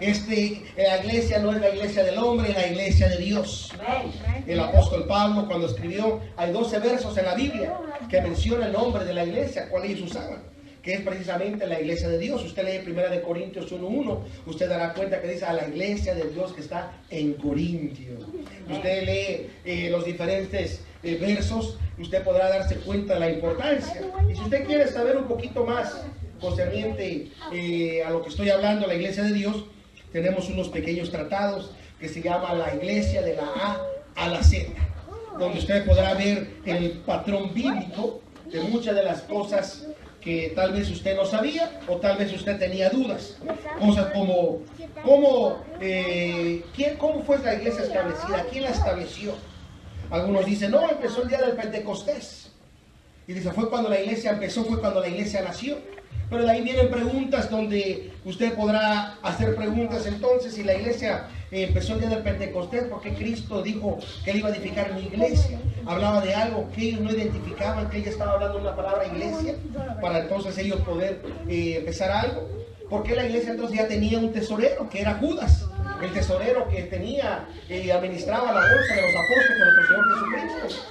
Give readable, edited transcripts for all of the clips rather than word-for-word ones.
La iglesia no es la iglesia del hombre, es la iglesia de Dios. El apóstol Pablo, cuando escribió, hay 12 versos en la Biblia que menciona el nombre de la iglesia, cuál ellos usaban, que es precisamente la iglesia de Dios. Usted lee 1 Corintios 1:1, usted dará cuenta que dice a la iglesia de Dios que está en Corintios. Usted lee los diferentes versos, usted podrá darse cuenta de la importancia. Y si usted quiere saber un poquito más concerniente a lo que estoy hablando, la iglesia de Dios, tenemos unos pequeños tratados que se llama la iglesia de la A a la Z, donde usted podrá ver el patrón bíblico de muchas de las cosas que tal vez usted no sabía o tal vez usted tenía dudas. Cosas como cómo fue la iglesia establecida, quién la estableció. Algunos dicen, no, empezó el día del Pentecostés. Y dice, fue cuando la iglesia empezó, fue cuando la iglesia nació. Pero de ahí vienen preguntas donde usted podrá hacer preguntas. Entonces, si la iglesia empezó el día del Pentecostés, ¿por qué Cristo dijo que él iba a edificar mi iglesia? Hablaba de algo que ellos no identificaban, que ella estaba hablando de una palabra iglesia, para entonces ellos poder empezar algo. ¿Por qué la iglesia entonces ya tenía un tesorero, que era Judas? El tesorero que tenía y administraba la bolsa de los apóstoles de nuestro Señor Jesucristo.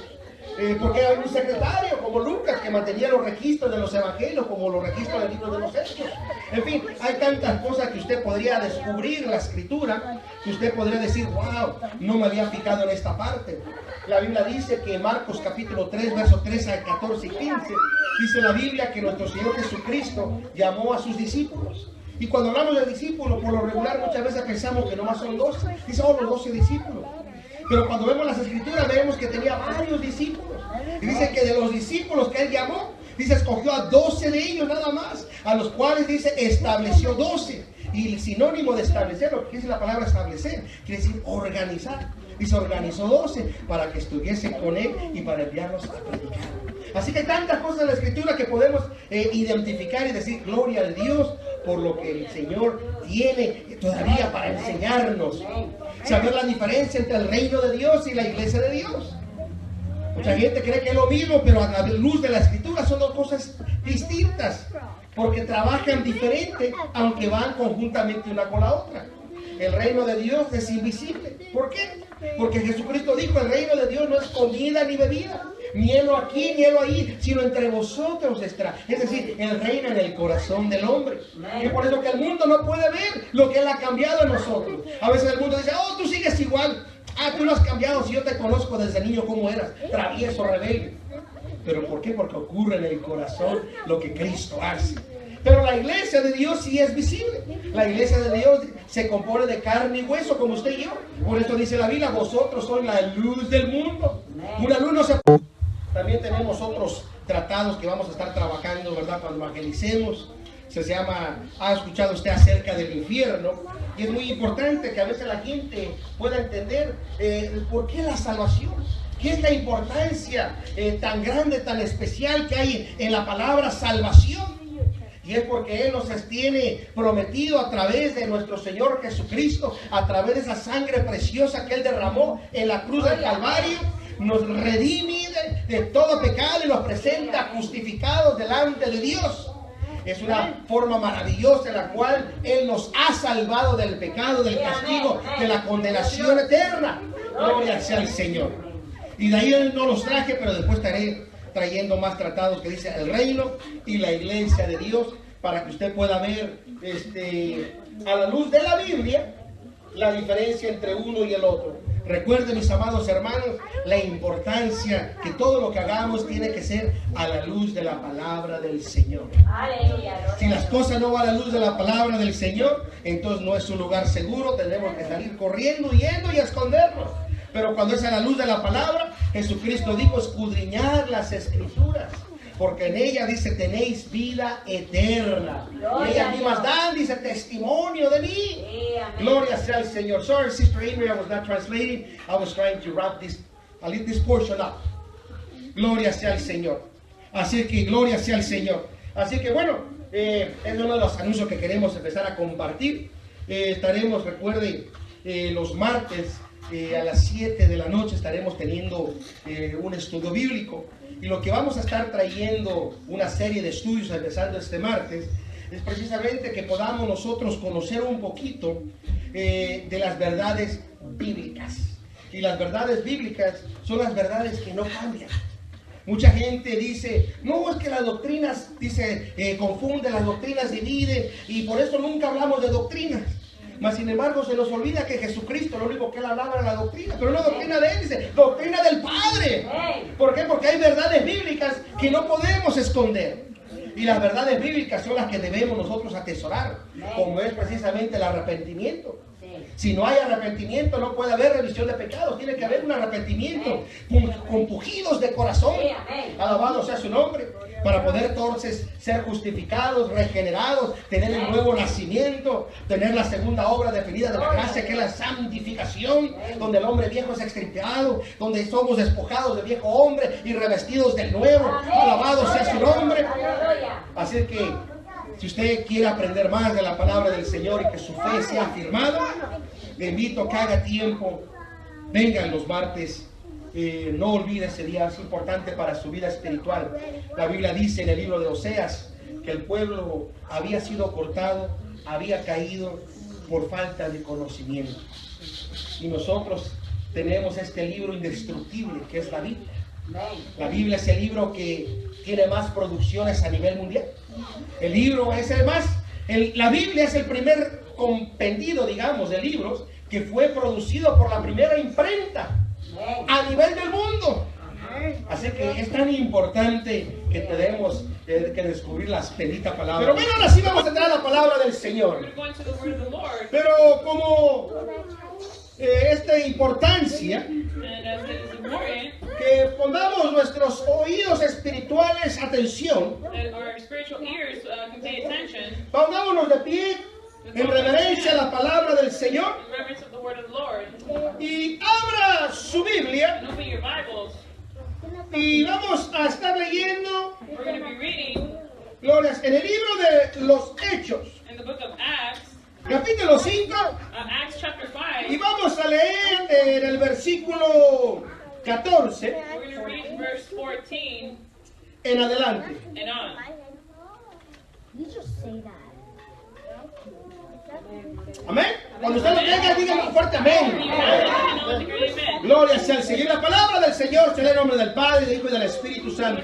Porque hay un secretario como Lucas que mantenía los registros de los evangelios, como los registros del libro de los Hechos. En fin, hay tantas cosas que usted podría descubrir en la escritura, que usted podría decir, wow, no me había fijado en esta parte. La Biblia dice que en Marcos capítulo 3, versos 13 al 14 y 15, dice la Biblia que nuestro Señor Jesucristo llamó a sus discípulos. Y cuando hablamos de discípulos, por lo regular muchas veces pensamos que nomás son 12. Dice, los 12 discípulos. Pero cuando vemos las escrituras vemos que tenía varios discípulos. Y dice que de los discípulos que él llamó, dice, escogió a 12 de ellos nada más, a los cuales dice, estableció 12. Y el sinónimo de establecer, lo que dice la palabra establecer, quiere decir organizar. Dice, organizó 12 para que estuviesen con él y para enviarlos a predicar. Así que hay tantas cosas en la escritura que podemos identificar y decir, gloria a Dios por lo que el Señor tiene todavía para enseñarnos. Saber la diferencia entre el reino de Dios y la iglesia de Dios. Mucha gente cree que es lo mismo, pero a la luz de la escritura son dos cosas distintas, porque trabajan diferente, aunque van conjuntamente una con la otra. El reino de Dios es invisible. ¿Por qué? Porque Jesucristo dijo, el reino de Dios no es comida ni bebida, ni hielo aquí, ni hielo ahí, sino entre vosotros estará. Es decir, Él reina en el corazón del hombre. Y por eso que el mundo no puede ver lo que Él ha cambiado en nosotros. A veces el mundo dice, oh, tú sigues igual. Ah, tú no has cambiado, si yo te conozco desde niño como eras, travieso, rebelde. ¿Pero por qué? Porque ocurre en el corazón lo que Cristo hace. Pero la iglesia de Dios sí es visible. La iglesia de Dios se compone de carne y hueso, como usted y yo. Por eso dice la Biblia, vosotros sois la luz del mundo. Una luz no se... También tenemos otros tratados que vamos a estar trabajando, ¿verdad? Cuando evangelicemos. Se llama, ha escuchado usted acerca del infierno. Y es muy importante que a veces la gente pueda entender por qué la salvación. ¿Qué es la importancia tan grande, tan especial que hay en la palabra salvación? Y es porque Él nos tiene prometido a través de nuestro Señor Jesucristo, a través de esa sangre preciosa que Él derramó en la cruz del Calvario, nos redime de todo pecado y nos presenta justificados delante de Dios. Es una forma maravillosa en la cual Él nos ha salvado del pecado, del castigo, de la condenación eterna. Gloria sea al Señor. Y de ahí no los traje, pero después estaré trayendo más tratados que dice el reino y la iglesia de Dios, para que usted pueda ver a la luz de la Biblia la diferencia entre uno y el otro. Recuerden, mis amados hermanos, la importancia que todo lo que hagamos tiene que ser a la luz de la palabra del Señor. Si las cosas no van a la luz de la palabra del Señor, entonces no es un lugar seguro, tendremos que salir corriendo, huyendo y a escondernos. Pero cuando es a la luz de la palabra, Jesucristo dijo, escudriñad las escrituras, porque en ella dice, tenéis vida eterna. Y ellas mismas dan, dice, testimonio de mí. Gloria sea al Señor. Sorry, Sister Amy, I was not translating. I was trying to wrap this portion up. Gloria sea al Señor. Así que gloria sea al Señor. Así que bueno, es uno de los anuncios que queremos empezar a compartir. Estaremos, recuerden, los martes a las 7 de la noche estaremos teniendo un estudio bíblico. Y lo que vamos a estar trayendo, una serie de estudios empezando este martes, es precisamente que podamos nosotros conocer un poquito de las verdades bíblicas. Y las verdades bíblicas son las verdades que no cambian. Mucha gente dice, no, es que las doctrinas, confunden, las doctrinas dividen, y por eso nunca hablamos de doctrinas. Mas sin embargo se nos olvida que Jesucristo, lo único que él hablaba era la doctrina, pero no doctrina de él, dice doctrina del Padre. ¿Por qué? Porque hay verdades bíblicas que no podemos esconder. Y las verdades bíblicas son las que debemos nosotros atesorar, como es precisamente el arrepentimiento. Si no hay arrepentimiento, no puede haber remisión de pecados. Tiene que haber un arrepentimiento con pujidos de corazón. Alabado sea su nombre. Para poder entonces ser justificados, regenerados, tener el nuevo nacimiento, tener la segunda obra definida de la gracia, que es la santificación, donde el hombre viejo es extirpado, donde somos despojados del viejo hombre y revestidos del nuevo. Alabado sea su nombre. Así que si usted quiere aprender más de la palabra del Señor y que su fe sea afirmada, le invito a que haga tiempo, vengan los martes. No olvide ese día, es importante para su vida espiritual. La Biblia dice en el libro de Oseas que el pueblo había sido cortado, había caído por falta de conocimiento. Y nosotros tenemos este libro indestructible que es la Biblia. La Biblia es el libro que tiene más producciones a nivel mundial. El libro es el más, la Biblia es el primer compendio, digamos, de libros que fue producido por la primera imprenta a nivel del mundo. Así que es tan importante que tenemos que descubrir la bendita palabra. Pero bueno, ahora sí vamos a entrar a la palabra del Señor. Pero como esta importancia, que pongamos nuestros oídos espirituales atención, pongámonos de pie en reverencia a la palabra del Señor y abra su Biblia y vamos a estar leyendo glorias en el libro de los Hechos, capítulo 5, y vamos a leer en el versículo 14 en adelante. Amén. Cuando usted lo tenga, dígame fuerte amén. Gloria sea al Señor. La palabra del Señor será en nombre del Padre, del Hijo y del Espíritu Santo.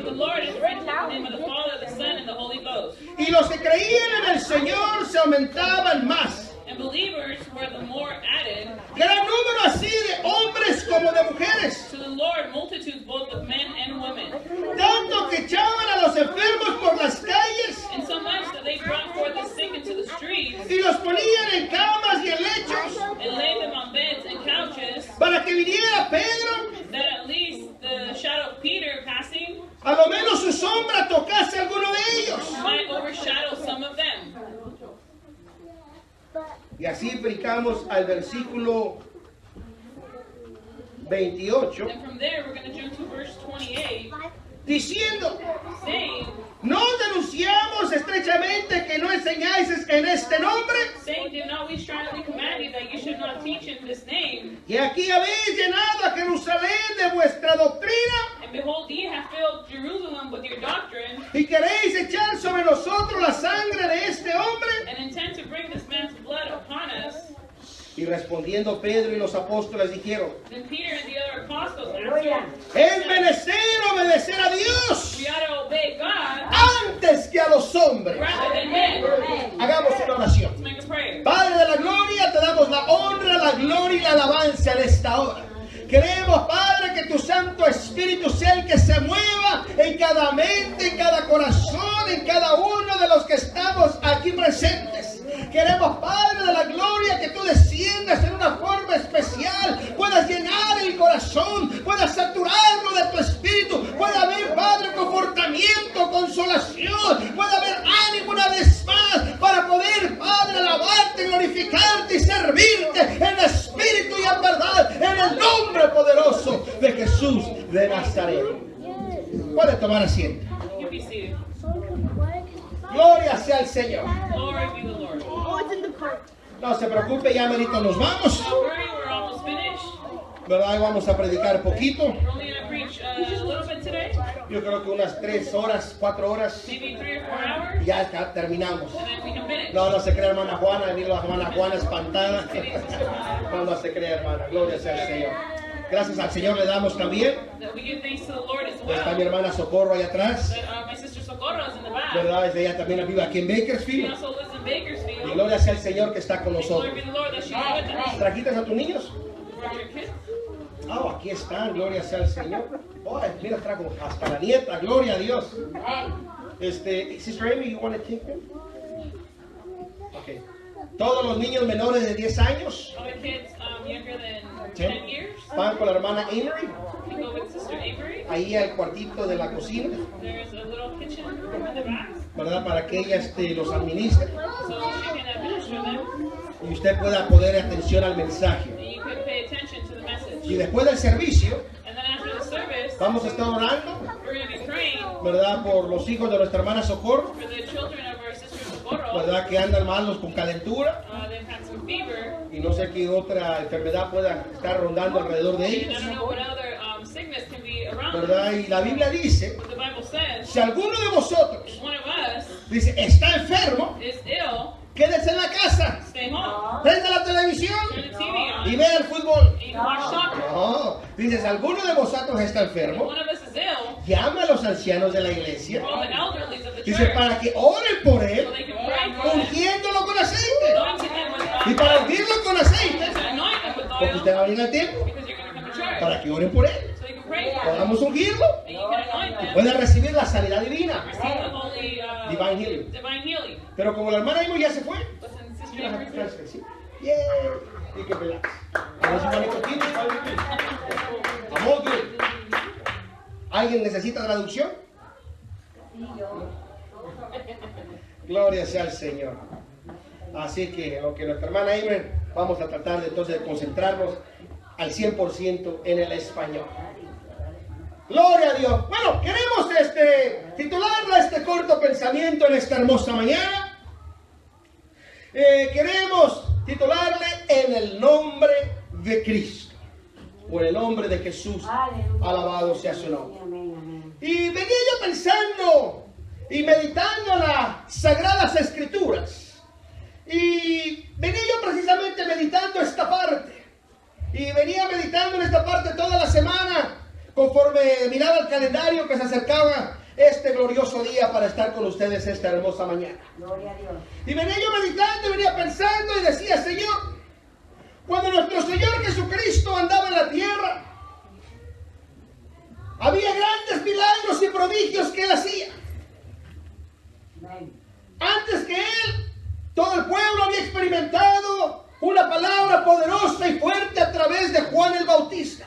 Y los que creían en el Señor se aumentaban más. Gran número así de hombres como de mujeres. Tanto que echaban a los enfermos por las calles y los ponían en camas y en lechos para que viniera Pedro, a lo menos su sombra tocase a alguno de ellos. Y así brincamos al versículo 28, diciendo: ¿no denunciamos estrechamente que no enseñáis en este nombre? Y aquí habéis llenado a Jerusalén de vuestra doctrina. Y queréis echar sobre nosotros la sangre de este hombre. Y respondiendo Pedro y los apóstoles dijeron: es menester obedecer a Dios antes que a los hombres. Hagamos una oración. Padre de la gloria, te damos la honra, la gloria y la alabanza en esta hora. Queremos, Padre, que tu Santo Espíritu sea el que se mueva en cada mente, en cada corazón, en cada uno de los que estamos aquí presentes. Queremos, Padre de la gloria, que tú desciendas en una forma especial, puedas llenar el corazón, puedas saturarlo de tu Espíritu, pueda haber, Padre, confortamiento, consolación, pueda haber ánimo una vez más para poder, Padre, alabarte, glorificarte y servirte en espíritu y en verdad, en el nombre poderoso de Jesús de Nazaret. Puede tomar asiento. Gloria sea al Señor. No se preocupe, ya merito nos vamos. ¿Verdad? Vamos a predicar poquito. Yo creo que unas 3 horas, 4 horas. maybe 3 or 4 hours, Y ya terminamos. and then we can finish. No, no se crea, hermana Juana. Vino la hermana Juana espantada. No, no se crea, hermana. Gloria sea al Señor. Gracias al Señor le damos también. That we give thanks to the Lord as Está mi well. hermana Socorro allá atrás. That my sister Socorro is in the back. ¿Verdad? Ella también vive aquí en She Bakersfield. also lives in Y Bakersfield. gloria sea al Señor que está con Glory nosotros. be to the Lord that she's with us. ¿Trajiste a tus niños? Brought your kids. Ah, aquí están, gloria sea al Señor. Oh, mira, trajo hasta la nieta, gloria a Dios. Sister Amy, you want to take them? Okay. Todos los niños menores de 10 años All the kids younger than 10 10 years van con la hermana Amory can go with Sister Avery. ahí al cuartito de la cocina, There's a little kitchen room in the back, ¿verdad? Para que ella los administre so she can administer them, y usted pueda poner atención al mensaje. and you can pay attention to the message. Y después del servicio, And then after the service, vamos a estar orando, we're going to be praying ¿verdad? Por los hijos de nuestra hermana Socorro, for the children of our sister Socorro. ¿verdad? Que andan malos con calentura They've had some fever, y no sé qué otra enfermedad pueda estar rondando alrededor de and I ellos, don't know what other sickness can be around them. ¿verdad? Y la Biblia dice, The Bible says, si alguno de vosotros, if one of us dice, está enfermo, is ill, quédese en la casa, stay home, prenda la televisión turn the TV on, y vea el fútbol. and you can watch soccer. No, dice, si alguno de vosotros está If enfermo, one of us is ill, llame a los ancianos de la iglesia, call the elderlies of the dice, church para que oren por so él, they can pray for them, ungiéndolo con aceite. anointing them with Y para oil, ungirlo con aceite, to anoint them with porque usted oil, va a venir al tiempo, because you're going to come to church, para que oren por él. so you can pray for them, Podamos ungirlo, and you can anoint them, pueda recibir la sanidad divina, receive the holy divine healing. divine healing. Pero como la hermana Imo ya se fue, Listen, you Sister don't have Avery, to transfer, ¿sí? Yay! You can relax. Unless you want to continue, it's fine with me. I'm all good. ¿Alguien necesita traducción? Gloria sea al Señor. Así que, aunque nuestra hermana Imer, vamos a tratar de, entonces de concentrarnos al 100% en el español. Gloria a Dios. Bueno, queremos titularle este corto pensamiento en esta hermosa mañana. Queremos titularle en el nombre de Cristo, o en el nombre de Jesús. Alabado sea su nombre. Y venía yo pensando y meditando en las Sagradas Escrituras. Y venía yo precisamente meditando esta parte. Y venía meditando en esta parte toda la semana, conforme miraba el calendario que se acercaba este glorioso día para estar con ustedes esta hermosa mañana. Gloria a Dios. Y venía yo meditando y venía pensando y decía, Señor, cuando nuestro Señor Jesucristo andaba en la tierra, había grandes milagros y prodigios que Él hacía. Amén. Antes que Él, todo el pueblo había experimentado una palabra poderosa y fuerte a través de Juan el Bautista.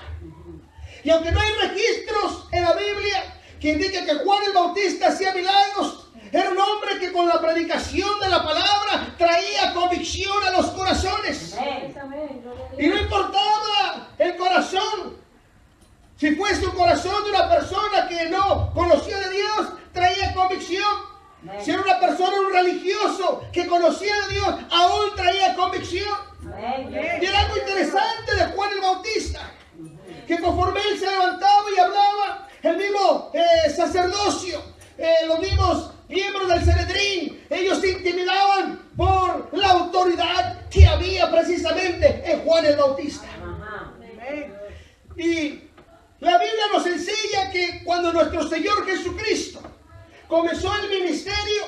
Y aunque no hay registros en la Biblia que indiquen que Juan el Bautista hacía milagros, era un hombre que con la predicación de la palabra traía convicción a los corazones. Amén. Y no importaba el corazón. Si fuese un corazón de una persona que no conocía de Dios, traía convicción. Si era una persona, un religioso que conocía de Dios, aún traía convicción. Y era algo interesante de Juan el Bautista, que conforme él se levantaba y hablaba, el mismo sacerdocio, los mismos miembros del Sanedrín, ellos se intimidaban por la autoridad que había precisamente en Juan el Bautista. Y la Biblia nos enseña que cuando nuestro Señor Jesucristo comenzó el ministerio,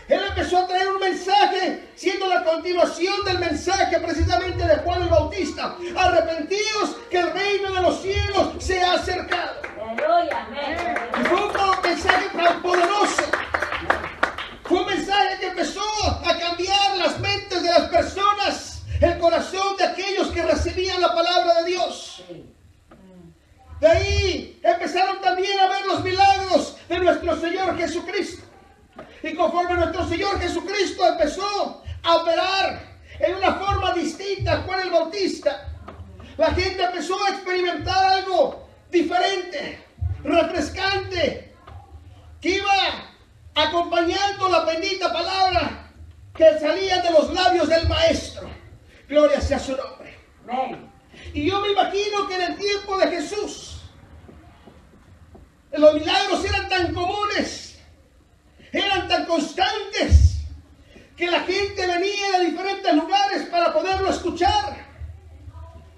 Él empezó a traer un mensaje, siendo la continuación del mensaje precisamente de Juan el Bautista. Arrepentíos, que el reino de los cielos se ha acercado. Aleluya. Amén. Y fue un mensaje tan poderoso. Fue un mensaje que empezó a cambiar las mentes de las personas, el corazón de aquellos que recibían la palabra de Dios. De ahí empezaron también a ver los milagros de nuestro Señor Jesucristo. Y conforme nuestro Señor Jesucristo empezó a operar en una forma distinta a Juan el Bautista, la gente empezó a experimentar algo diferente, refrescante, que iba acompañando la bendita palabra que salía de los labios del Maestro. Gloria sea su nombre. Amén. Y yo me imagino que en el tiempo de Jesús, los milagros eran tan comunes, eran tan constantes, que la gente venía de diferentes lugares para poderlo escuchar.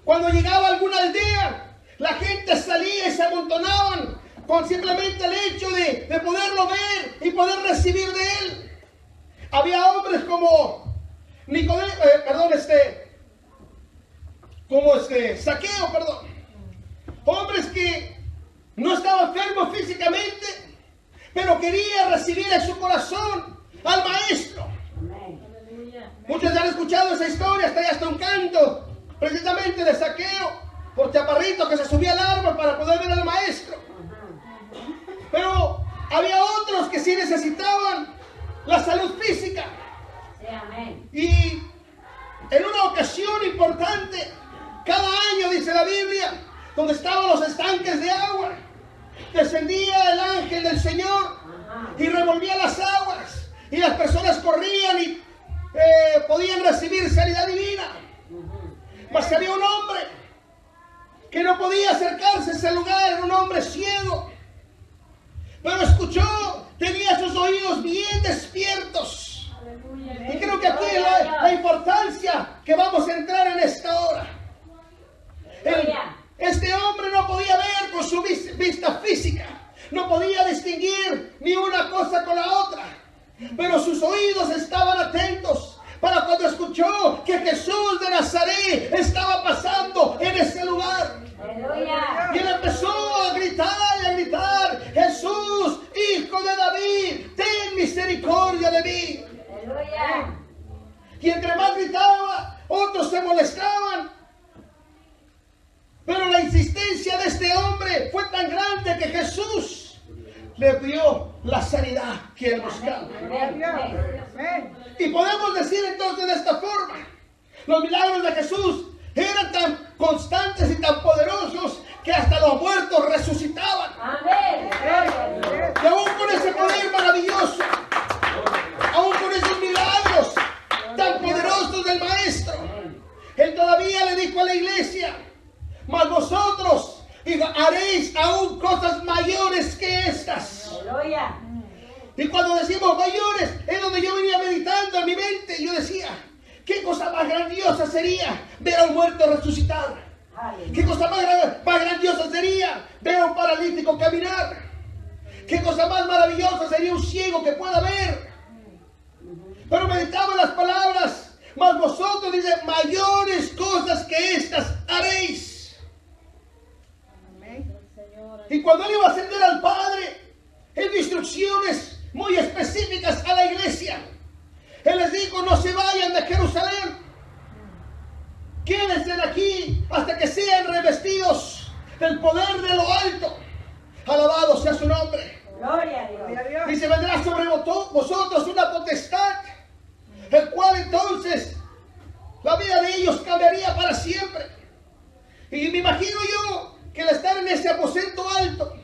Cuando llegaba a alguna aldea, la gente salía y se amontonaban con simplemente el hecho de poderlo ver y poder recibir de él. Había hombres como Zaqueo, hombres que no estaban enfermos físicamente, pero quería recibir en su corazón al maestro. Muchos ya han escuchado esa historia, hasta un canto precisamente de Zaqueo, por chaparrito que se subía al árbol para poder ver al maestro. Pero había otros que sí necesitaban la salud física. Y en una ocasión importante, cada año, dice la Biblia, donde estaban los estanques de agua, descendía el ángel del Señor y revolvía las aguas, y las personas corrían y podían recibir sanidad divina. Mas había un hombre que no podía acercarse a ese lugar, era un hombre ciego, pero escuchó, tenía sus oídos bien despiertos. Y creo que aquí es la importancia que vamos a entrar en esta hora. Este hombre no podía ver con su vista física, no podía distinguir ni una cosa con la otra, pero sus oídos estaban atentos para cuando escuchó que Jesús de Nazaret estaba pasando en ese lugar. Y él empezó a gritar: Jesús, hijo de David, ten misericordia de mí. Y entre más gritaba, otros se molestaban. Pero la insistencia de este hombre fue tan grande que Jesús le dio la sanidad que él buscaba. Y podemos decir entonces de esta forma: los milagros de Jesús eran tan constantes y tan poderosos que hasta los muertos resucitaban. Y aún con ese poder maravilloso, aún con esos milagros tan poderosos del Maestro, él todavía le dijo a la iglesia: mas vosotros haréis aún cosas mayores que estas. Y cuando decimos mayores, es donde yo venía meditando en mi mente. Yo decía: ¿qué cosa más grandiosa sería ver a un muerto resucitar? ¿Qué cosa más grandiosa sería ver a un paralítico caminar? ¿Qué cosa más maravillosa sería un ciego que pueda ver? Pero meditaba en las palabras: mas vosotros, dice, mayores cosas que estas haréis. Y cuando él iba a ascender al Padre, él dio instrucciones muy específicas a la iglesia. Él les dijo: no se vayan de Jerusalén, quédense aquí hasta que sean revestidos del poder de lo alto. Alabado sea su nombre. Gloria a Dios. Dice: vendrá sobre vosotros una potestad, el cual entonces la vida de ellos cambiaría para siempre. Y me imagino yo que el estar en ese aposento alto,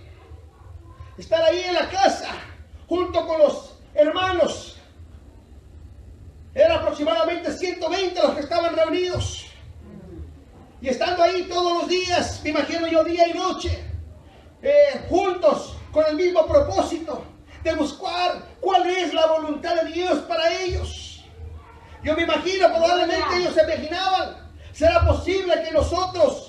estar ahí en la casa junto con los hermanos, eran aproximadamente 120 los que estaban reunidos, y estando ahí todos los días, me imagino yo, día y noche, juntos con el mismo propósito de buscar cuál es la voluntad de Dios para ellos. Yo me imagino, probablemente ellos se imaginaban: ¿será posible que nosotros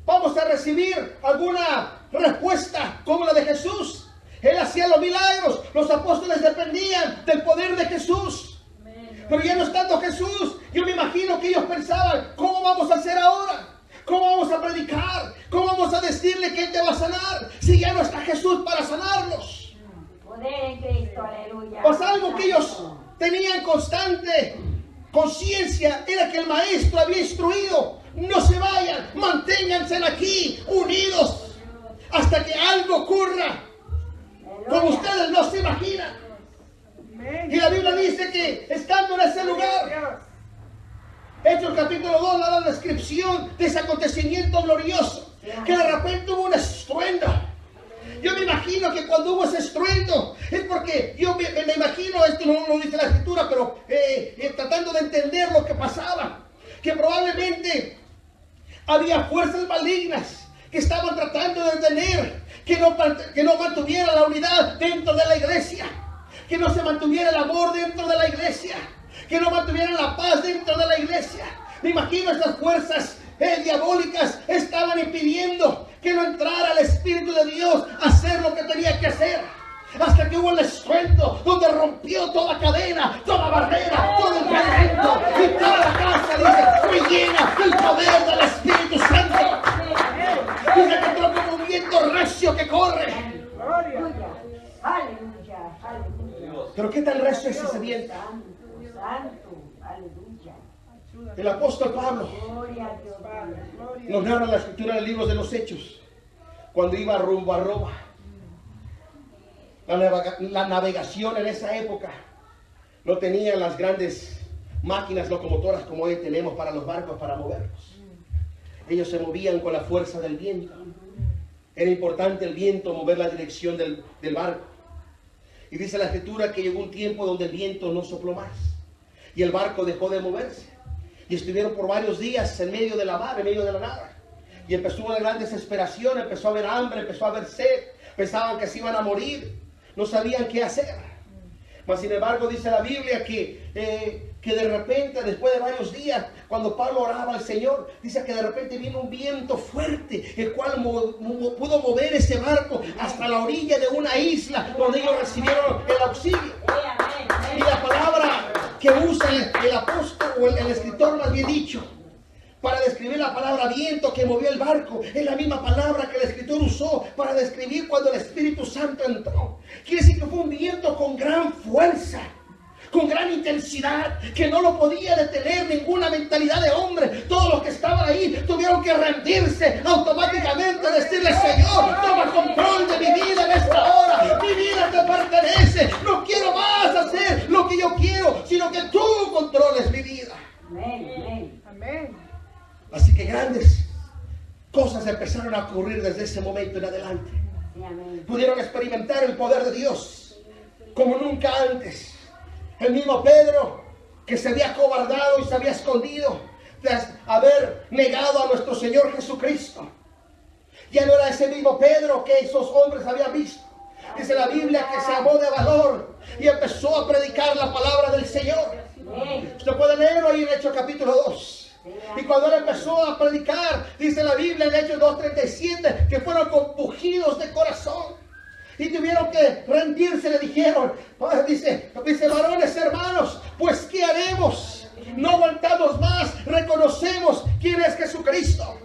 vamos a recibir alguna respuesta como la de Jesús? Él hacía los milagros, los apóstoles dependían del poder de Jesús. Pero ya no estando Jesús, yo me imagino que ellos pensaban: ¿cómo vamos a hacer ahora? ¿Cómo vamos a predicar? ¿Cómo vamos a decirle que Él te va a sanar si ya no está Jesús para sanarlos? Poder en Cristo, aleluya. Pues algo que ellos tenían constante conciencia era que el Maestro había instruido: no se vayan, manténganse aquí unidos hasta que algo ocurra como ustedes no se imaginan. Y la Biblia dice que estando en ese lugar, Hechos capítulo 2 da la descripción de ese acontecimiento glorioso, que de repente hubo un estruendo. Yo me imagino que cuando hubo ese estruendo es porque yo me imagino, esto no lo dice la escritura, pero tratando de entender lo que pasaba, que probablemente había fuerzas malignas que estaban tratando de detener que no mantuviera la unidad dentro de la iglesia, que no se mantuviera el amor dentro de la iglesia, que no mantuvieran la paz dentro de la iglesia. Me imagino estas fuerzas diabólicas estaban impidiendo que no entrara el Espíritu de Dios a hacer lo que tenía que hacer. Hasta que hubo el estruendo donde rompió toda cadena, toda barrera, todo impedimento, y toda la casa, dice, fue llena del poder del Espíritu Santo. Dice que entró como un viento recio que corre. Aleluya. Aleluya. Aleluya. Pero qué tan recio es ese viento. Santo, santo. Aleluya. El apóstol Pablo Gloria a Dios. nos narra la escritura del libro de los Hechos, cuando iba rumbo a Roma. La navegación en esa época no tenían las grandes máquinas locomotoras como hoy tenemos para los barcos para moverlos. Ellos se movían con la fuerza del viento. Era importante el viento mover la dirección del barco. Y dice la escritura que llegó un tiempo donde el viento no sopló más y el barco dejó de moverse. Y estuvieron por varios días en medio de la mar, en medio de la nada. Y empezó una gran desesperación, empezó a haber hambre, empezó a haber sed. Pensaban que se iban a morir. No sabían qué hacer. Mas sin embargo dice la Biblia que de repente, después de varios días, cuando Pablo oraba al Señor, dice que de repente vino un viento fuerte, el cual pudo mover ese barco hasta la orilla de una isla donde ellos recibieron el auxilio. Y la palabra que usa el apóstol o el escritor, más bien dicho, para describir la palabra viento que movió el barco, es la misma palabra que el escritor usó para describir cuando el Espíritu Santo entró. Quiere decir que fue un viento con gran fuerza, con gran intensidad, que no lo podía detener ninguna mentalidad de hombre. Todos los que estaban ahí tuvieron que rendirse automáticamente, decirle: Señor, toma control de mi vida en esta hora. Mi vida te pertenece. No quiero más hacer lo que yo quiero, sino que tú controles mi vida. Amén. Amén. Así que grandes cosas empezaron a ocurrir desde ese momento en adelante. Pudieron experimentar el poder de Dios como nunca antes. El mismo Pedro, que se había cobardado y se había escondido tras haber negado a nuestro Señor Jesucristo, ya no era ese mismo Pedro que esos hombres habían visto. Dice la Biblia que se armó de valor y empezó a predicar la palabra del Señor. Usted puede leerlo ahí en Hechos capítulo 2. Y cuando él empezó a predicar, dice la Biblia en Hechos 2:37, que fueron compungidos de corazón y tuvieron que rendirse. Le dijeron, dice, varones hermanos, pues ¿qué haremos? No aguantamos más, reconocemos quién es Jesucristo.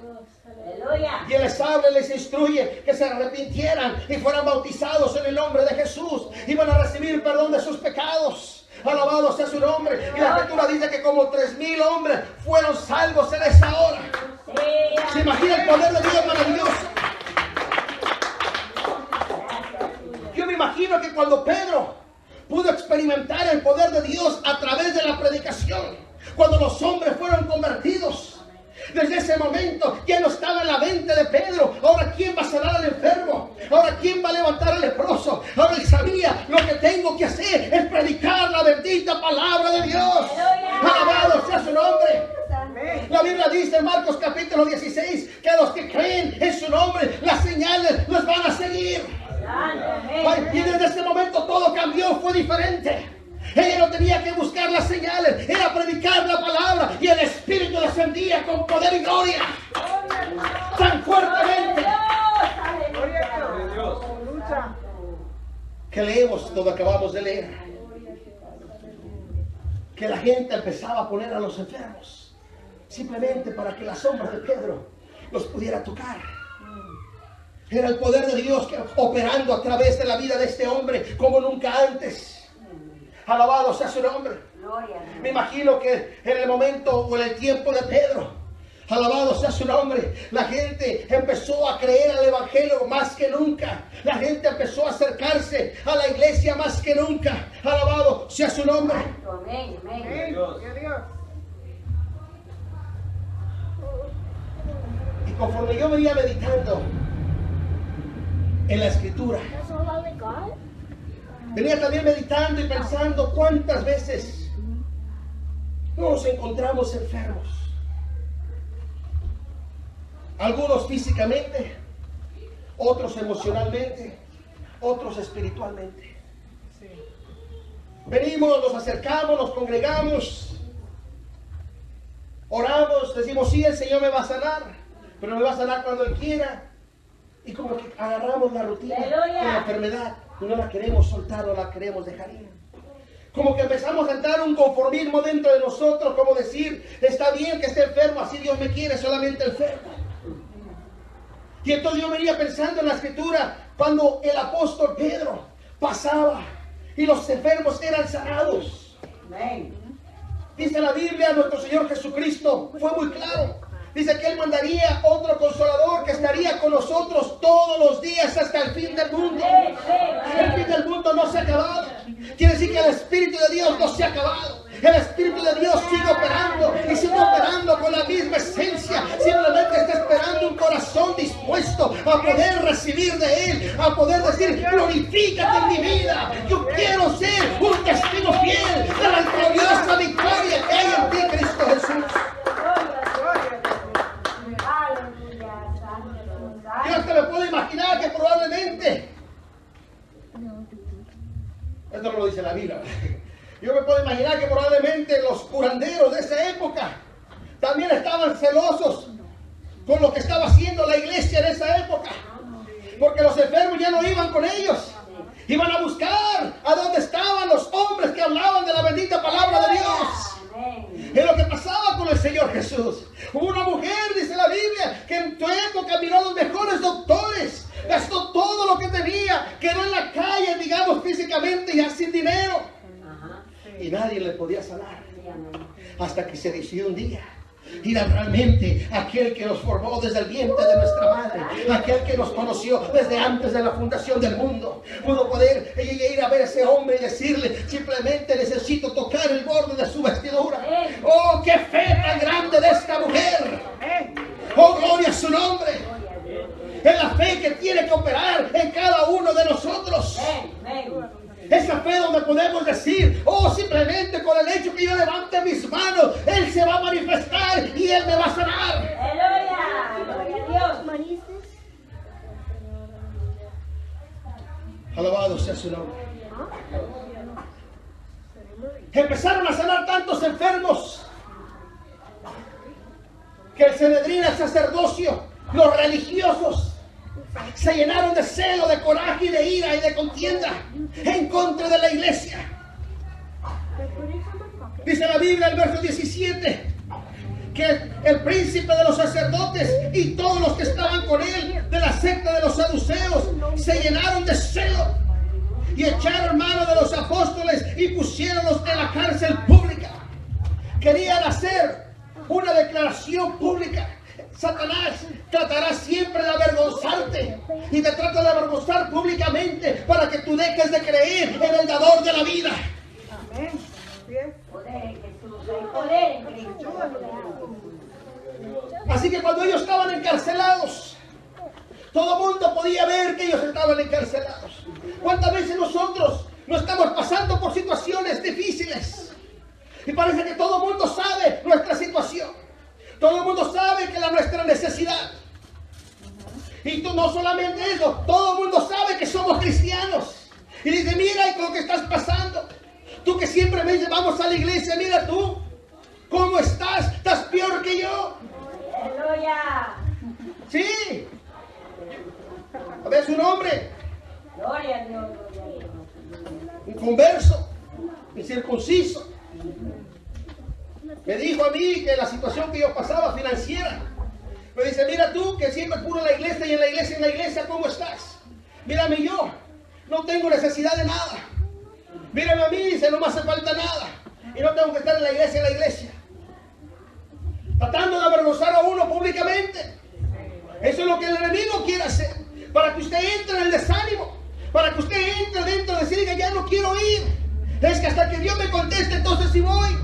Y él les habla y les instruye que se arrepintieran y fueran bautizados en el nombre de Jesús. Iban a recibir perdón de sus pecados. Alabado sea su nombre. Y la escritura dice que como 3,000 hombres fueron salvos en esa hora. ¿Se imagina el poder de Dios maravilloso? Yo me imagino que cuando Pedro pudo experimentar el poder de Dios a través de la predicación, cuando los hombres fueron convertidos, desde ese momento ya no estaba en la mente de Pedro. Ahora, ¿quién va a sanar al enfermo? Ahora, ¿quién va a levantar al leproso? Ahora él sabía: lo que tengo que hacer es predicar la bendita palabra de Dios. Alabado sea su nombre. La Biblia dice en Marcos capítulo 16 que los que creen en su nombre, las señales los van a seguir. Y desde ese momento todo cambió, fue diferente. Ella no tenía que buscar las señales, era predicar la palabra y el Espíritu descendía con poder y gloria tan fuertemente que leemos todo, acabamos de leer, que la gente empezaba a poner a los enfermos simplemente para que la sombra de Pedro los pudiera tocar. Era el poder de Dios operando a través de la vida de este hombre como nunca antes. Alabado sea su nombre. Me imagino que en el momento o en el tiempo de Pedro, alabado sea su nombre, la gente empezó a creer al Evangelio más que nunca. La gente empezó a acercarse a la iglesia más que nunca. Alabado sea su nombre. Amén. Y conforme yo venía meditando en la escritura, venía también meditando y pensando cuántas veces nos encontramos enfermos. Algunos físicamente, otros emocionalmente, otros espiritualmente. Venimos, nos acercamos, nos congregamos, oramos, decimos, sí, el Señor me va a sanar, pero me va a sanar cuando Él quiera. Y como que agarramos la rutina de la enfermedad y no la queremos soltar, no la queremos dejar ir. Como que empezamos a entrar un conformismo dentro de nosotros, como decir, está bien que esté enfermo, así Dios me quiere, solamente enfermo. Y entonces yo venía pensando en la escritura, cuando el apóstol Pedro pasaba y los enfermos eran sanados. Dice la Biblia, nuestro Señor Jesucristo fue muy claro. Dice que Él mandaría otro consolador que estaría con nosotros todos los días hasta el fin del mundo. El fin del mundo no se ha acabado. Quiere decir que el Espíritu de Dios no se ha acabado. El Espíritu de Dios sigue operando y sigue operando con la misma esencia. Simplemente está esperando un corazón dispuesto a poder recibir de Él, a poder decir, glorifícate en mi vida. Yo quiero ser un testigo fiel de la gloriosa victoria que hay en ti, Cristo Jesús. Yo hasta me puedo imaginar que probablemente, esto no lo dice la Biblia, yo me puedo imaginar que probablemente los curanderos de esa época también estaban celosos con lo que estaba haciendo la iglesia en esa época, porque los enfermos ya no iban con ellos, iban a buscar a dónde estaban los hombres que hablaban de la bendita palabra de Dios. Es lo que pasaba con el Señor Jesús. Hubo una mujer, dice la Biblia, que en su época miró a los mejores doctores, gastó todo lo que tenía, quedó en la calle, digamos, físicamente ya sin dinero. Y nadie le podía sanar. Hasta que se decidió un día ir a realmente aquel que nos formó desde el vientre de nuestra madre, aquel que nos conoció desde antes de la fundación del mundo. Pudo poder ir a ver a ese hombre y decirle, simplemente necesito tocar el borde de su vestidura. Oh, qué fe tan grande de esta mujer. Oh, gloria a su nombre. Es la fe que tiene que operar en cada uno de nosotros. Esa fe donde podemos decir, oh, simplemente con el hecho que yo levante mis manos, Él se va a manifestar y Él me va a sanar. Aleluya, gloria a Dios. Alabado sea su nombre. Empezaron a sanar tantos enfermos que el Sanedrín, el sacerdocio, los religiosos se llenaron de celo, de coraje y de ira y de contienda en contra de la iglesia. Dice la Biblia, el verso 17, que el príncipe de los sacerdotes y todos los que estaban con él de la secta de los saduceos se llenaron de celo y echaron mano de los apóstoles y pusieronlos en la cárcel pública. Querían hacer una declaración pública. Satanás tratará siempre de avergonzarte y te trata de avergonzar públicamente para que tú dejes de creer en el dador de la vida. Amén. Poder en Jesús, hay poder en Cristo. Así que cuando ellos estaban encarcelados, todo el mundo podía ver que ellos estaban encarcelados. ¿Cuántas veces nosotros no estamos pasando por situaciones difíciles? Y parece que todo el mundo sabe nuestra situación. Todo el mundo sabe que la nuestra necesidad. Y tú, no solamente eso, todo el mundo sabe que somos cristianos. Y dice, mira y con lo que estás pasando. Tú que siempre me dices, vamos a la iglesia, mira tú. ¿Cómo estás? ¿Estás peor que yo? Aleluya. Sí. A ver su nombre. Gloria a Dios, gloria a Dios. Un converso, incircunciso. Me dijo a mí que la situación que yo pasaba financiera. Me dice, mira tú que siempre puro en la iglesia y en la iglesia, ¿cómo estás? Mírame yo, no tengo necesidad de nada. Mírame a mí, dice, no me hace falta nada. Y no tengo que estar en la iglesia. Tratando de avergonzar a uno públicamente. Eso es lo que el enemigo quiere hacer. Para que usted entre en el desánimo. Para que usted entre dentro de decir que ya no quiero ir. Es que hasta que Dios me conteste, entonces sí voy.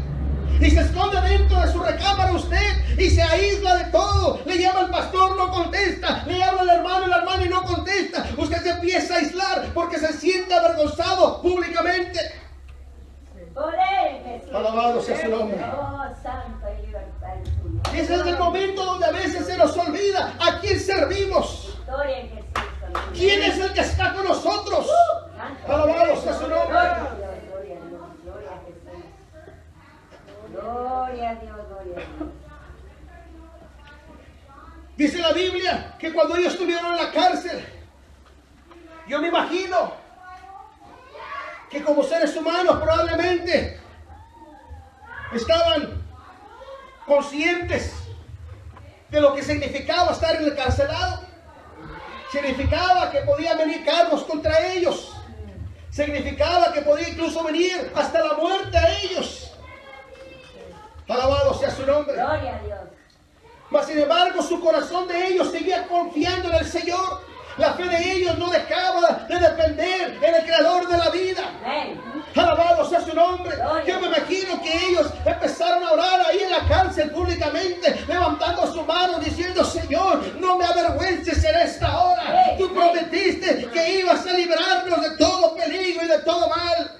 Y se esconde dentro de su recámara usted y se aísla de todo. Le llama al pastor, no contesta. Le habla al hermano, el hermano y no contesta. Usted se empieza a aislar porque se siente avergonzado públicamente. Poder en Jesús. Alabado sea su nombre. Oh, santo y libertad en su nombre. Ese es el momento donde a veces se nos olvida a quién servimos. Gloria en Jesús. Dice la Biblia que cuando ellos estuvieron en la cárcel, yo me imagino que como seres humanos probablemente estaban conscientes de lo que significaba estar encarcelado. Significaba que podían venir cargos contra ellos. Significaba que podía incluso venir hasta la muerte a ellos. Alabado sea su nombre. Gloria a Dios. Mas sin embargo su corazón de ellos seguía confiando en el Señor. La fe de ellos no dejaba de depender en el Creador de la vida. Amén. Alabado sea su nombre. Gloria. Yo me imagino que ellos empezaron a orar ahí en la cárcel públicamente, levantando su mano diciendo: Señor, no me avergüences en esta hora. Tú prometiste que ibas a librarnos de todo peligro y de todo mal.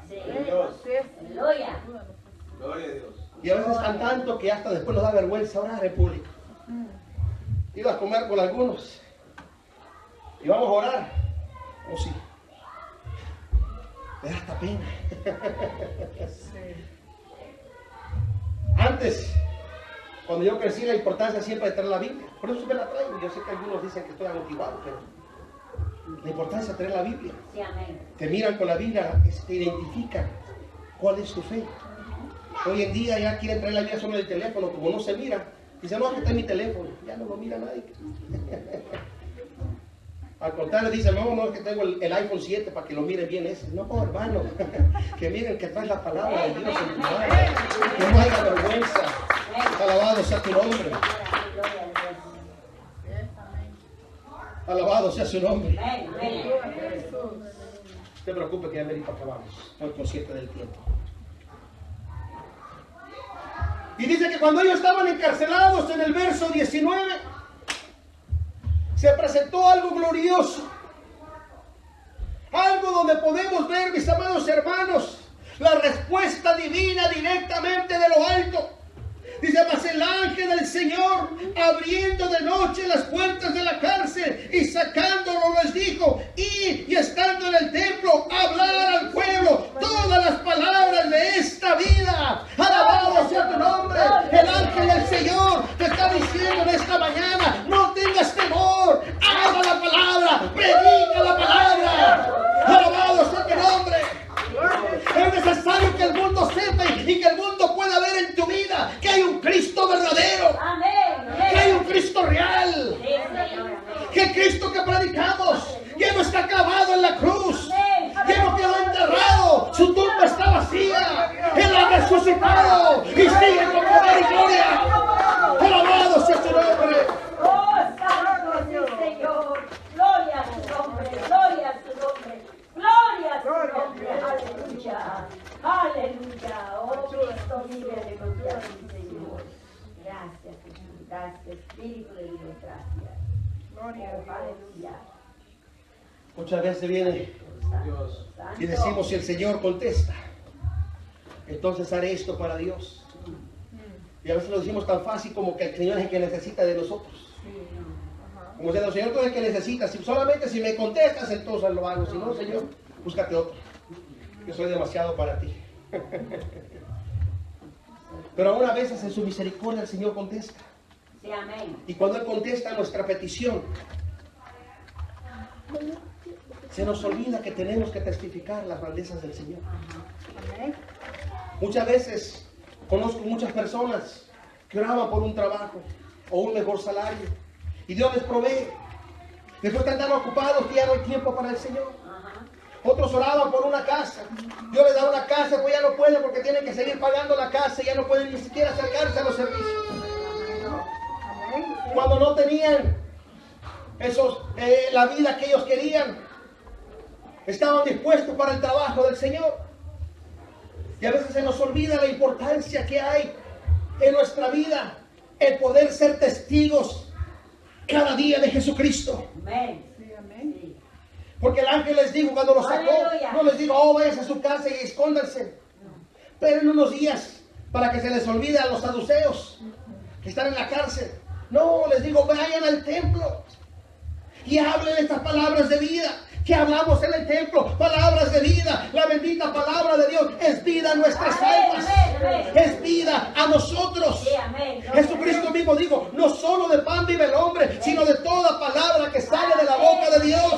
Sí. Dios. Aleluya. Gloria a Dios. Y a veces tan tanto que hasta después nos da vergüenza orar en público. Iba a comer con algunos y vamos a orar. Oh, sí. Me da hasta pena. Antes, cuando yo crecí, la importancia siempre de tener la Biblia. Por eso me la traigo. Yo sé que algunos dicen que estoy motivado, pero la importancia de tener la Biblia. Sí, amén. Te miran con la Biblia, te identifican cuál es tu fe. Hoy en día ya quieren traer la Biblia solo en el teléfono, como no se mira. Dicen: no, aquí está en mi teléfono. Ya no lo mira nadie. Al contrario, dicen: no, es que tengo el iPhone 7 para que lo miren bien ese. No, hermano, que miren que traes la palabra de Dios en tu mano. Que no haya vergüenza. Alabado sea tu nombre. Gloria a Dios. Alabado sea su nombre. Amén. Amén. No te preocupes que ya me para acá vamos. Estoy consciente del tiempo. Y dice que cuando ellos estaban encarcelados, en el verso 19, se presentó algo glorioso. Algo donde podemos ver, mis amados hermanos, la respuesta divina directamente de lo alto. Dice: mas el ángel del Señor, abriendo de noche las puertas de la cárcel y sacándolo, les dijo: id y estando en el templo, hablar al pueblo todas las palabras de esta vida. Alabado sea tu nombre. El ángel del Señor te está diciendo en esta mañana: no tengas temor, habla la palabra, predica la palabra. Alabado sea tu nombre. Es necesario que el mundo sepa y que el mundo pueda ver en tu vida que hay un Cristo verdadero, Amén. que hay un Cristo real, Sí, Señor. Amén. que el Cristo que predicamos ya no está clavado en la cruz, ya no quedó enterrado, su tumba está vacía, Él ha resucitado y sigue con poder y gloria. Alabado sea su nombre. Oh, santo es el Señor. Gloria a su nombre. Gloria a su nombre. Gloria a su nombre. Aleluya. Aleluya. Oh, Cristo vive, aleluya, mi Señor. Gracias, Señor. Gracias, Espíritu de Dios. Gracias. Gloria. Aleluya. Muchas veces viene Dios. y decimos: si el Señor contesta, entonces haré esto para Dios. Y a veces lo decimos tan fácil como que el Señor es el que necesita de nosotros. Como si el Señor tú es el que necesita. Solamente si me contestas, entonces lo hago. Si no, Señor, búscate otro. Yo soy demasiado para ti. Pero aún a veces en su misericordia el Señor contesta. Sí, amén. Y cuando Él contesta nuestra petición, se nos olvida que tenemos que testificar las grandezas del Señor. Muchas veces conozco muchas personas que oraban por un trabajo o un mejor salario y Dios les provee. Después de andar ocupados, que ya no hay tiempo para el Señor. Otros oraban por una casa. Dios les da una casa, pues ya no pueden porque tienen que seguir pagando la casa y ya no pueden ni siquiera acercarse a los servicios. Cuando no tenían la vida que ellos querían, estaban dispuestos para el trabajo del Señor. Y a veces se nos olvida la importancia que hay en nuestra vida, el poder ser testigos cada día de Jesucristo. Amén. Sí, amén. Sí. Porque el ángel les dijo cuando los sacó, Aleluya. no les dijo: oh, váyanse a su casa y escóndanse. Pero en unos días, para que se les olvide a los saduceos que están en la cárcel, no, les digo: vayan al templo y hablen estas palabras de vida que hablamos en el templo, palabras de vida. La bendita palabra de Dios es vida a nuestras Amén, almas, amén, amén. es vida a nosotros. Sí, amén. Jesucristo mismo mismo dijo, no solo de pan vive el hombre, sino de toda palabra que sale de la boca de Dios.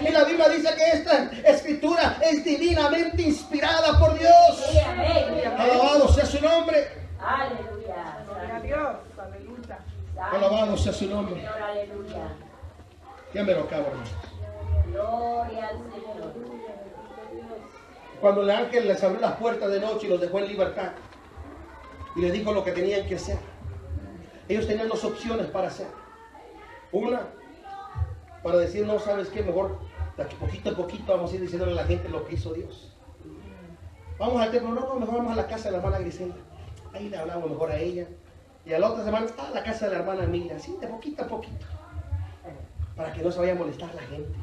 Y la Biblia dice que esta escritura es divinamente inspirada por Dios. Sí, amén. Alabado sea su nombre. Aleluya. Gloria a Dios. Aleluya. Alabado sea su nombre. Señor, aleluya. Ya me lo acabo, hermano. Gloria al Señor. Cuando el ángel les abrió las puertas de noche y los dejó en libertad y les dijo lo que tenían que hacer, ellos tenían dos opciones para hacer. Una, para decir, no, ¿sabes qué? Mejor de aquí poquito a poquito vamos a ir diciéndole a la gente lo que hizo Dios. Vamos al templo, no, mejor vamos a la casa de la hermana Griselda. Ahí le hablamos mejor a ella. Y a la otra semana, a la casa de la hermana Emilia, así de poquito a poquito. Para que no se vaya a molestar la gente.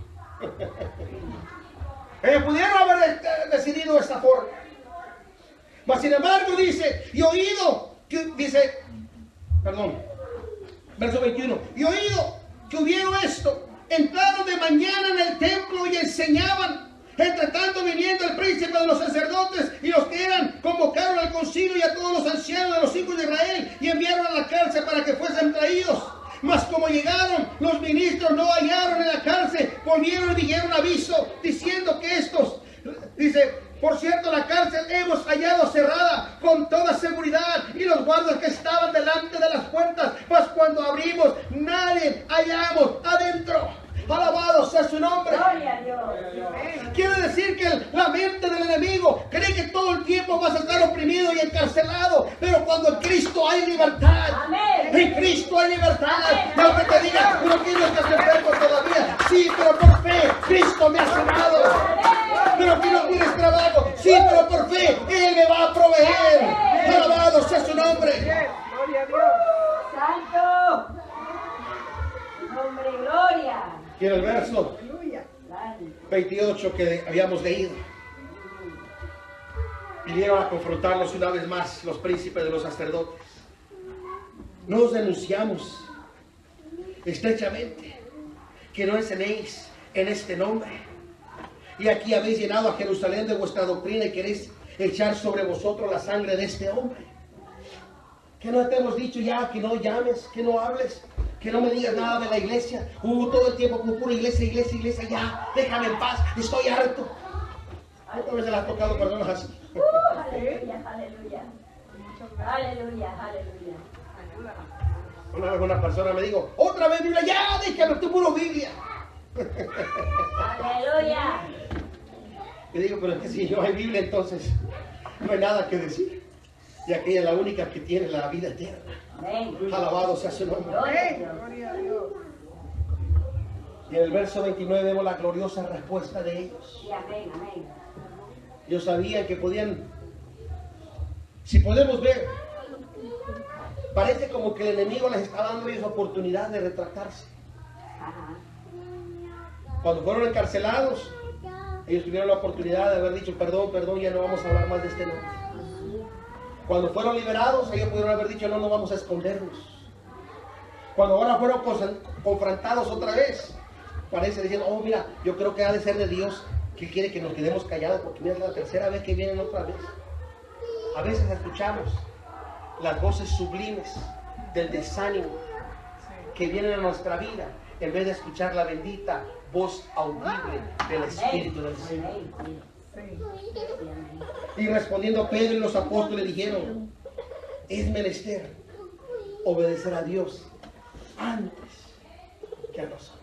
Ellos pudieron haber decidido de esta forma. Mas sin embargo dice, y oído, que, dice, perdón, verso 21, y oído que hubieron esto, entraron de mañana en el templo y enseñaban. Entre tanto viniendo el príncipe de los sacerdotes y los que eran, convocaron al concilio y a todos los ancianos de los hijos de Israel y enviaron a la cárcel para que fuesen traídos. Mas como llegaron, los ministros no hallaron en la cárcel, volvieron y dijeron aviso, diciendo que estos, dice, por cierto, la cárcel hemos hallado cerrada con toda seguridad y los guardas que estaban delante de las puertas, mas cuando abrimos, nadie hallamos adentro. Alabado sea su nombre. Gloria a Dios. Quiere decir que la mente del enemigo cree que todo el tiempo vas a estar oprimido y encarcelado, pero cuando en Cristo hay libertad. Amén. En Cristo hay libertad. No que te diga, no tienes que ser enfermo todavía. Sí, pero por fe, Cristo me ha sanado. Pero que no tienes trabajo. Sí, pero por fe, Él me va a proveer. Alabado sea su nombre. Gloria a Dios. Santo. Nombre, gloria. Y en el verso Aleluya. 28 que habíamos leído, vinieron a confrontarnos una vez más los príncipes de los sacerdotes. No os denunciamos estrechamente que no enseñéis en este nombre. Y aquí habéis llenado a Jerusalén de vuestra doctrina y queréis echar sobre vosotros la sangre de este hombre. Que no te hemos dicho ya que no llames, que no hables, que no me digas nada de la iglesia. Todo el tiempo con pura iglesia, iglesia, iglesia. Ya, déjame en paz, estoy harto. ¿Cuántas veces le has tocado personas así? Aleluya, aleluya. Aleluya, aleluya. Una vez una persona me dijo, otra vez Biblia, ya, déjame, tú puro Biblia. Aleluya. Le digo, pero es que si no hay Biblia, entonces no hay nada que decir. Y aquella es la única que tiene la vida eterna. Amén. Alabado sea su nombre. Gloria a Dios. Gloria a Dios. Y en el verso 29 vemos la gloriosa respuesta de ellos. Sí, amén, amén. Ellos sabían que podían, si podemos ver, parece como que el enemigo les está dando a ellos oportunidad de retractarse. Ajá. Cuando fueron encarcelados, ellos tuvieron la oportunidad de haber dicho, perdón, perdón, ya no vamos a hablar más de este nombre. Cuando fueron liberados, ellos pudieron haber dicho, no, no vamos a escondernos. Cuando ahora fueron confrontados otra vez, parece diciendo, oh, mira, yo creo que ha de ser de Dios que quiere que nos quedemos callados, porque mira, es la tercera vez que vienen otra vez. A veces escuchamos las voces sublimes del desánimo que vienen a nuestra vida, en vez de escuchar la bendita voz audible del Espíritu del Señor. Amén. Y respondiendo Pedro y los apóstoles dijeron, es menester obedecer a Dios antes que a nosotros.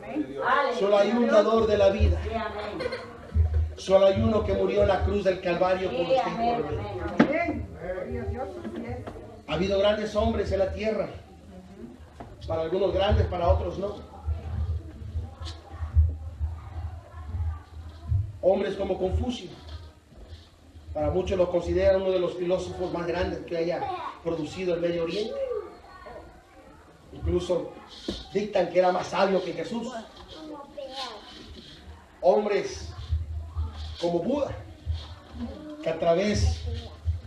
Aleluya. Solo hay un dador de la vida. Sí, amén. Solo hay uno que murió en la cruz del Calvario por Sí, usted y amén, por mí. amén, amén. Amén. Gloria a Dios. Así es. Ha habido grandes hombres en la tierra. Para algunos grandes, para otros no. Hombres como Confucio. Para muchos lo consideran uno de los filósofos más grandes que haya producido el Medio Oriente. Incluso dictan que era más sabio que Jesús. Hombres como Buda, que a través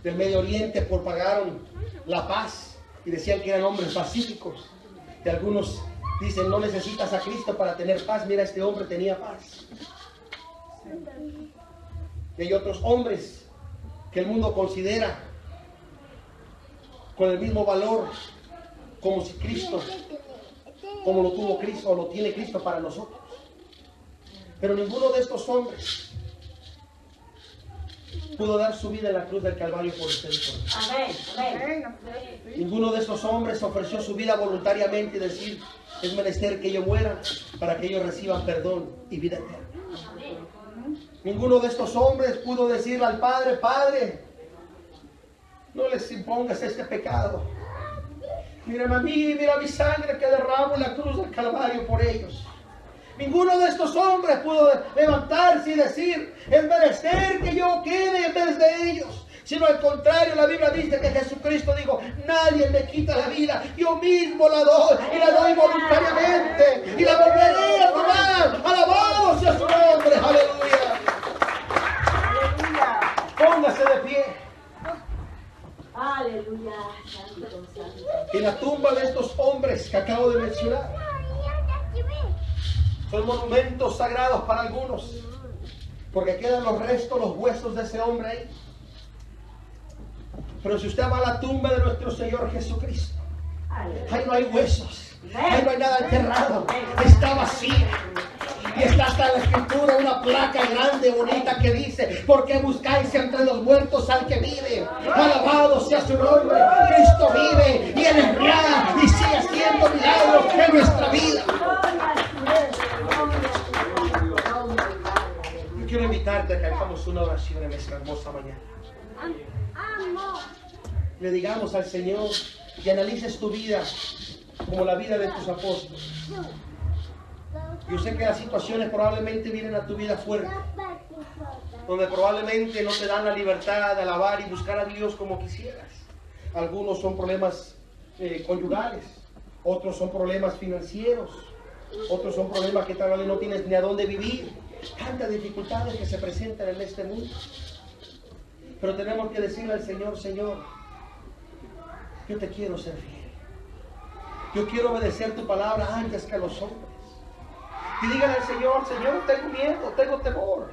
del Medio Oriente propagaron la paz y decían que eran hombres pacíficos. Y algunos dicen, no necesitas a Cristo para tener paz. Mira, este hombre tenía paz. Y hay otros hombres que el mundo considera con el mismo valor como si Cristo, como lo tuvo Cristo o lo tiene Cristo para nosotros. Pero ninguno de estos hombres pudo dar su vida en la cruz del Calvario por usted y por mí. Amén, amén. Amén. Ninguno de estos hombres ofreció su vida voluntariamente y decir, es menester que yo muera para que ellos reciban perdón y vida eterna. Ninguno de estos hombres pudo decirle al Padre, Padre, no les impongas este pecado. Mírame a mí, mira mi sangre que derramo en la cruz del Calvario por ellos. Ninguno de estos hombres pudo levantarse y decir, es menester que yo quede en vez de ellos. Sino al contrario, la Biblia dice que Jesucristo dijo, nadie me quita la vida, yo mismo la doy y la doy voluntariamente y la volveré a tomar. Alabado sea su nombre, aleluya. Aleluya. Póngase de pie. Aleluya. Santo, santo. En la tumba de estos hombres que acabo de mencionar, son monumentos sagrados para algunos, porque quedan los restos, los huesos de ese hombre ahí. Pero si usted va a la tumba de nuestro Señor Jesucristo, ahí no hay huesos, ahí no hay nada enterrado, está vacía. Y está hasta la escritura una placa grande, bonita que dice, ¿por qué buscáis entre los muertos al que vive? Alabado sea su nombre, Cristo vive y Él es real y sigue haciendo milagros en nuestra vida. Yo quiero invitarte a que hagamos una oración en esta hermosa mañana. Le digamos al Señor y analices tu vida como la vida de tus apóstoles. Yo sé que las situaciones probablemente vienen a tu vida fuerte, donde probablemente no te dan la libertad de alabar y buscar a Dios como quisieras. Algunos son problemas conyugales, otros son problemas financieros, otros son problemas que tal vez no tienes ni a dónde vivir. Tantas dificultades que se presentan en este mundo. Pero tenemos que decirle al Señor, Señor, yo te quiero ser fiel. Yo quiero obedecer tu palabra antes que a los hombres. Y díganle al Señor, Señor, tengo miedo, tengo temor.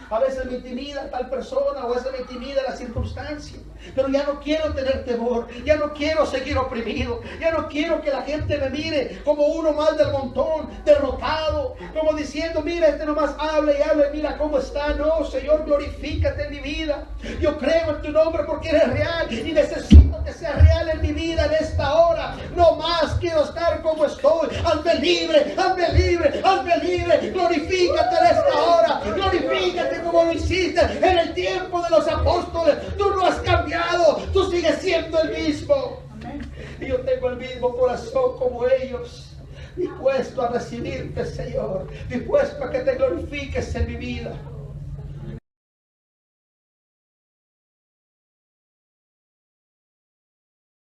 A veces me intimida tal persona, o a veces me intimida la circunstancia. Pero ya no quiero tener temor, ya no quiero seguir oprimido, ya no quiero que la gente me mire como uno más del montón, derrotado, como diciendo, mira, este nomás habla y habla y mira cómo está. No, Señor, glorifícate en mi vida. Yo creo en tu nombre porque eres real y necesito que sea real en mi vida en esta hora. No más quiero estar como estoy. Hazme libre, hazme libre, hazme libre. Glorifícate en esta hora, glorifícate como lo hiciste en el tiempo de los apóstoles. Tú no has cambiado, tú sigues siendo el mismo. Y yo tengo el mismo corazón como ellos, dispuesto a recibirte, Señor, dispuesto a que te glorifiques en mi vida.